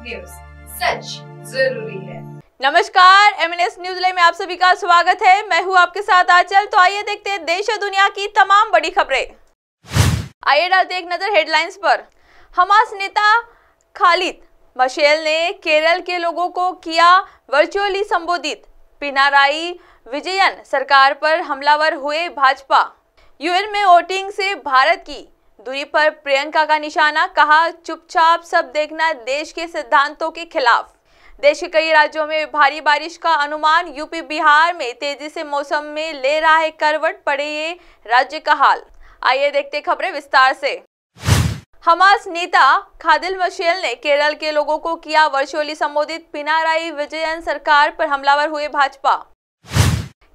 News, सच जरूरी है। नमस्कार, MNS न्यूज लाइव में आप सभी का स्वागत है। मैं हूं आपके साथ आंचल। तो आइए देखते हैं देश और दुनिया की तमाम बड़ी खबरें। आइए डालते एक नजर हेडलाइंस पर। हमास नेता खालिद मशेल ने केरल के लोगों को किया वर्चुअली संबोधित। पिनाराई विजयन सरकार पर हमलावर हुए भाजपा। यूएन में वोटिंग से भारत की दूरी पर प्रियंका का निशाना, कहा चुपचाप सब देखना देश के सिद्धांतों के खिलाफ। देश के कई राज्यों में भारी बारिश का अनुमान। यूपी बिहार में तेजी से मौसम में ले रहा है करवट, पड़े ये राज्य का हाल। आइए देखते खबरें विस्तार से। हमास नेता खालिद मशेल ने केरल के लोगों को किया वर्चुअली संबोधित। पिनाराई विजयन सरकार पर हमलावर हुए भाजपा।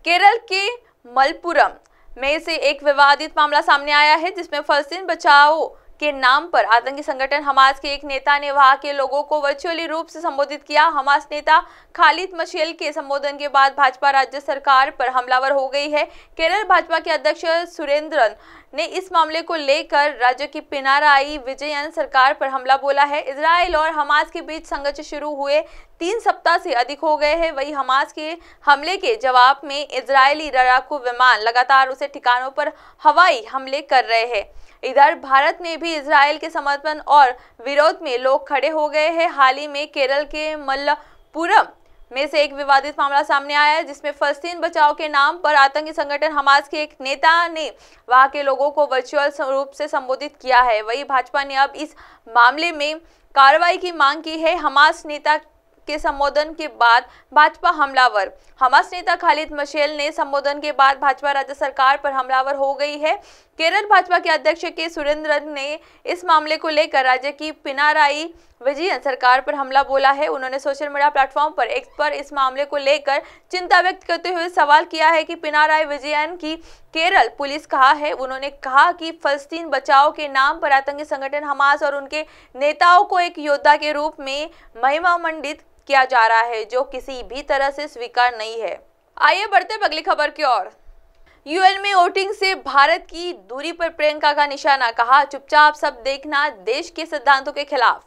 केरल के मलप्पुरम में से एक विवादित मामला सामने आया है, जिसमें फलस्तीन बचाओ के नाम पर आतंकी संगठन हमास के एक नेता ने वहां के लोगों को वर्चुअली रूप से संबोधित किया। हमास नेता खालिद मशेल के संबोधन के बाद भाजपा राज्य सरकार पर हमलावर हो गई है। केरल भाजपा के अध्यक्ष सुरेंद्रन ने इस मामले को लेकर राज्य की पिनाराई विजयन सरकार पर हमला बोला है। इजराइल और हमास के बीच संघर्ष शुरू हुए 3 सप्ताह से अधिक हो गए हैं। वही हमास के हमले के जवाब में इजरायली लड़ाकू विमान लगातार उसे ठिकानों पर हवाई हमले कर रहे हैं। इधर भारत में भी इजराइल के समर्थन और विरोध में लोग खड़े हो गए हैं। हाल ही में केरल के मलप्पुरम में से एक विवादित मामला सामने आया है, जिसमें फलस्तीन बचाओ के नाम पर आतंकी संगठन हमास के एक नेता ने वहां के लोगों को वर्चुअल रूप से संबोधित किया है। वही भाजपा ने अब इस मामले में कार्रवाई की मांग की है। हमास नेता के संबोधन के बाद भाजपा हमलावर। हमास नेता खालिद मशेल ने संबोधन के बाद भाजपा राज्य सरकार पर हमलावर हो गई है। केरल भाजपा के अध्यक्ष के सुरेंद्रन ने इस मामले को लेकर राज्य की पिनाराई विजयन सरकार पर हमला बोला है। उन्होंने सोशल मीडिया प्लेटफॉर्म पर एक्स पर इस मामले को लेकर चिंता व्यक्त करते हुए सवाल किया है कि पिनाराई विजयन की केरल पुलिस कहाँ है। उन्होंने कहा कि फलस्तीन बचाओ के नाम पर आतंकी संगठन हमास और उनके नेताओं को एक योद्धा के रूप में महिमामंडित किया जा रहा है, जो किसी भी तरह से स्वीकार नहीं है। आइए बढ़ते अगली खबर की ओर। यूएन में वोटिंग से भारत की दूरी पर प्रियंका का निशाना, कहा चुपचाप सब देखना देश के सिद्धांतों के खिलाफ।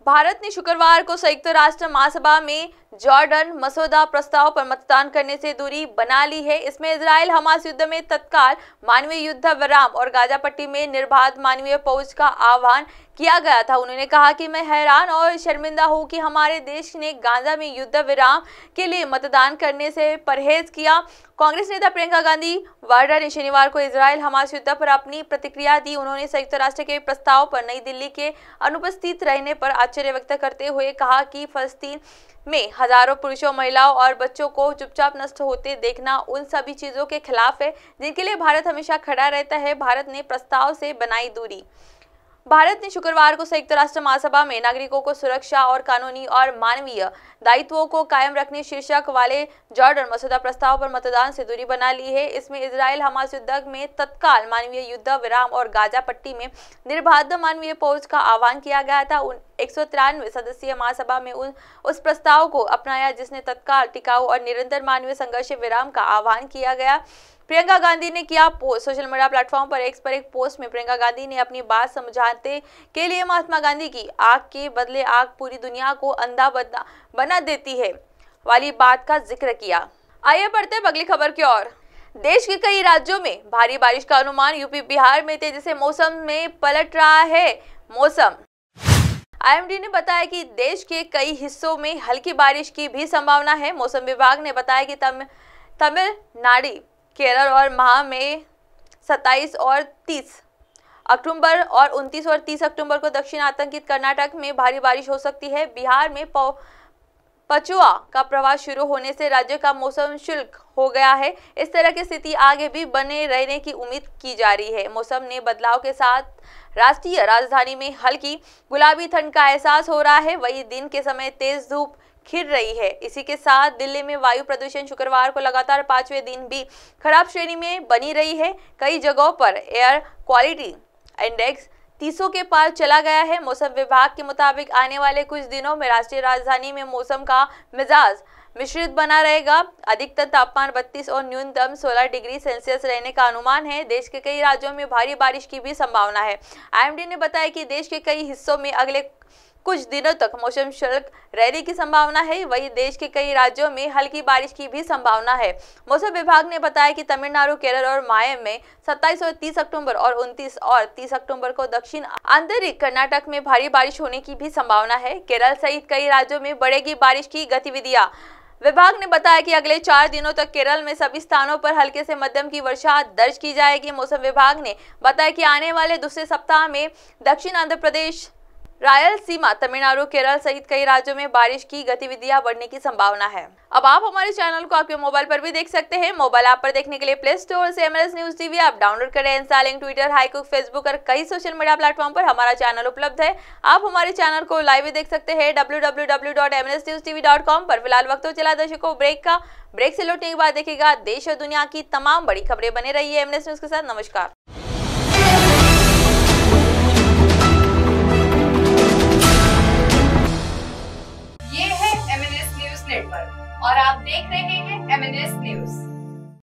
भारत ने शुक्रवार को संयुक्त राष्ट्र महासभा में जॉर्डन मसौदा प्रस्ताव पर मतदान करने से दूरी बना ली है। इसमें इजराइल हमास युद्ध में तत्काल मानवीय युद्ध विराम और गाजा पट्टी में निर्बाध मानवीय पहुंच का आह्वान किया गया था। उन्होंने कहा कि मैं हैरान और शर्मिंदा हूं कि हमारे देश ने गाजा में युद्ध विराम के लिए मतदान करने से परहेज किया। कांग्रेस नेता प्रियंका गांधी वाड्रा ने शनिवार को इजराइल हमास युद्ध पर अपनी प्रतिक्रिया दी। उन्होंने संयुक्त राष्ट्र के प्रस्ताव पर नई दिल्ली के अनुपस्थित रहने पर आश्चर्य व्यक्त करते हुए कहा कि फलस्तीन में हजारों पुरुषों, महिलाओं और बच्चों को चुपचाप नष्ट होते देखना उन सभी चीजों के खिलाफ है जिनके लिए भारत हमेशा खड़ा रहता है। भारत ने प्रस्ताव से बनाई दूरी। भारत ने शुक्रवार को संयुक्त राष्ट्र महासभा में नागरिकों को सुरक्षा और कानूनी और मानवीय दायित्वों को कायम रखने शीर्षक वाले जॉर्डन मसौदा प्रस्ताव पर मतदान से दूरी बना ली है। इसमें इजराइल हमास युद्ध में तत्काल मानवीय युद्ध विराम और गाजा पट्टी में निर्बाध मानवीय पहुंच का आह्वान किया गया था। 193 सदस्यीय महासभा में उस प्रस्ताव को अपनाया जिसने तत्काल, टिकाऊ और निरंतर मानवीय संघर्ष विराम का आह्वान किया गया। प्रियंका गांधी ने किया पोस्ट। सोशल मीडिया प्लेटफॉर्म पर एक्स पर एक पोस्ट में प्रियंका गांधी ने अपनी बात समझाने के लिए महात्मा गांधी की आग के बदले आग पूरी दुनिया को अंधा बना देती है वाली बात का जिक्र किया। आइए बढ़ते अगली खबर की ओर। देश के कई राज्यों में भारी बारिश का अनुमान। यूपी बिहार में तेजी से मौसम में पलट रहा है मौसम। IMD ने बताया कि देश के कई हिस्सों में हल्की बारिश की भी संभावना है। मौसम विभाग ने बताया कि तमिलनाडु, केरल और माह में 27 और 30 अक्टूबर और 29 और 30 अक्टूबर को दक्षिण आतंकित कर्नाटक में भारी बारिश हो सकती है। बिहार में पछुआ का प्रवाह शुरू होने से राज्य का मौसम शुष्क हो गया है। इस तरह की स्थिति आगे भी बने रहने की उम्मीद की जा रही है। मौसम में बदलाव के साथ राष्ट्रीय राजधानी में हल्की गुलाबी ठंड का एहसास हो रहा है। वही दिन के समय तेज धूप खिल रही है। इसी के साथ दिल्ली में वायु प्रदूषण शुक्रवार को लगातार 5वें दिन भी खराब श्रेणी में बनी रही है। कई जगहों पर एयर क्वालिटी इंडेक्स 30 के पार चला गया है। मौसम विभाग के मुताबिक आने वाले कुछ दिनों में राष्ट्रीय राजधानी में मौसम का मिजाज मिश्रित बना रहेगा। अधिकतम तापमान 32 और न्यूनतम 16 डिग्री सेल्सियस रहने का अनुमान है। देश के कई राज्यों में भारी बारिश की भी संभावना है। IMD ने बताया कि देश के कई हिस्सों में अगले कुछ दिनों तक मौसम शुष्क रहने की संभावना है। वहीं देश के कई राज्यों में हल्की बारिश की भी संभावना है। मौसम विभाग ने बताया कि तमिलनाडु, केरल और माहे में 27 और 30 अक्टूबर और 29 और 30 अक्टूबर को दक्षिण आंतरिक कर्नाटक में भारी बारिश होने की भी संभावना है। केरल सहित कई राज्यों में बढ़ेगी बारिश की गतिविधियां। विभाग ने बताया कि अगले 4 दिनों तक केरल में सभी स्थानों पर हल्के से मध्यम की वर्षा दर्ज की जाएगी। मौसम विभाग ने बताया कि आने वाले दूसरे सप्ताह में दक्षिण आंध्र प्रदेश, रायलसीमा, तमिलनाडु, केरल सहित कई राज्यों में बारिश की गतिविधियां बढ़ने की संभावना है। अब आप हमारे चैनल को आपके मोबाइल पर भी देख सकते हैं। मोबाइल ऐप पर देखने के लिए प्ले स्टोर से MLS news TV app download करें। इंस्टॉलिंग ट्विटर, हाईकुक, फेसबुक और कई सोशल मीडिया प्लेटफॉर्म पर हमारा चैनल उपलब्ध है। आप हमारे चैनल को लाइव भी देख सकते हैं www.mlsnewstv.com पर। फिलहाल वक्त हो चला दर्शकों ब्रेक का। ब्रेक से लौटने के बाद देखिएगा देश और दुनिया की तमाम बड़ी खबरें। बने रहिए MLS न्यूज के साथ। नमस्कार। ये है MLS न्यूज नेटवर्क और आप देख रहे हैं MLS न्यूज।